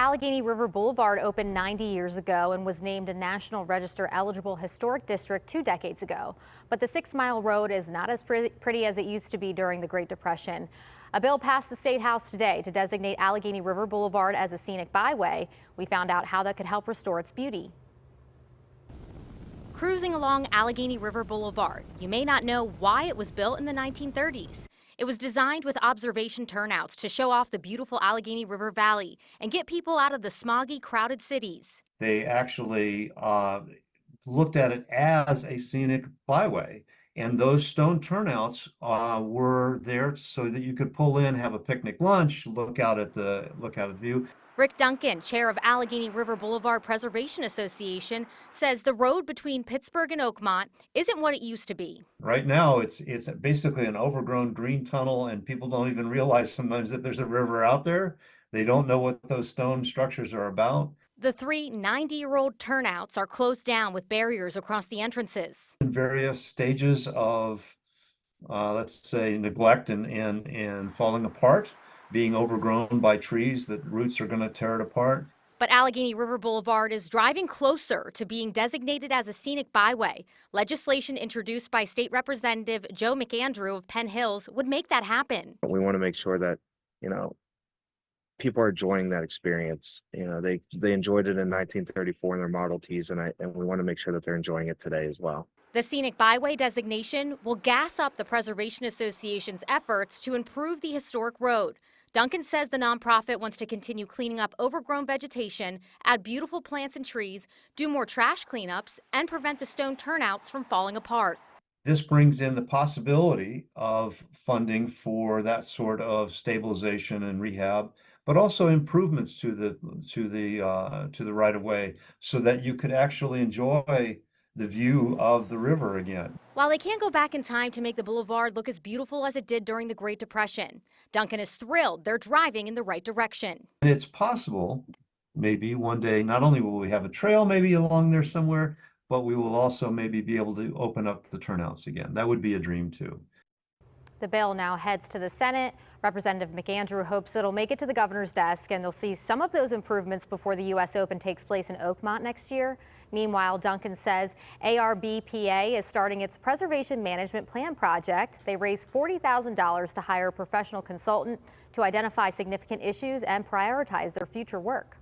Allegheny River Boulevard opened 90 years ago and was named a National Register eligible historic district 2 decades ago. But the 6-mile road is not as pretty as it used to be during the Great Depression. A bill passed the State House today to designate Allegheny River Boulevard as a scenic byway. We found out how that could help restore its beauty. Cruising along Allegheny River Boulevard, you may not know why it was built in the 1930s. It was designed with observation turnouts to show off the beautiful Allegheny River Valley and get people out of the smoggy, crowded cities. They actually looked at it as a scenic byway, and those stone turnouts were there so that you could pull in, have a picnic lunch, look out at the view. Rick Duncan, chair of Allegheny River Boulevard Preservation Association, says the road between Pittsburgh and Oakmont isn't what it used to be. Right now, it's basically an overgrown green tunnel, and people don't even realize sometimes that there's a river out there. They don't know what those stone structures are about. The 3 90-year-old turnouts are closed down with barriers across the entrances. In various stages of, let's say, neglect and falling apart, being overgrown by trees that roots are going to tear it apart. But Allegheny River Boulevard is driving closer to being designated as a scenic byway. Legislation introduced by State Representative Joe McAndrew of Penn Hills would make that happen. We want to make sure that, people are enjoying that experience. They enjoyed it in 1934 in their Model Ts, and we want to make sure that they're enjoying it today as well. The scenic byway designation will gas up the Preservation Association's efforts to improve the historic road. Duncan says the nonprofit wants to continue cleaning up overgrown vegetation, add beautiful plants and trees, do more trash cleanups, and prevent the stone turnouts from falling apart. This brings in the possibility of funding for that sort of stabilization and rehab, but also improvements to the right-of-way so that you could actually enjoy the view of the river again. While they can't go back in time to make the boulevard look as beautiful as it did during the Great Depression, Duncan is thrilled they're driving in the right direction. And it's possible, maybe one day, not only will we have a trail maybe along there somewhere, but we will also maybe be able to open up the turnouts again. That would be a dream too. The bill now heads to the Senate. Representative McAndrew hopes it'll make it to the governor's desk and they'll see some of those improvements before the U.S. Open takes place in Oakmont next year. Meanwhile, Duncan says ARBPA is starting its Preservation Management Plan project. They raised $40,000 to hire a professional consultant to identify significant issues and prioritize their future work.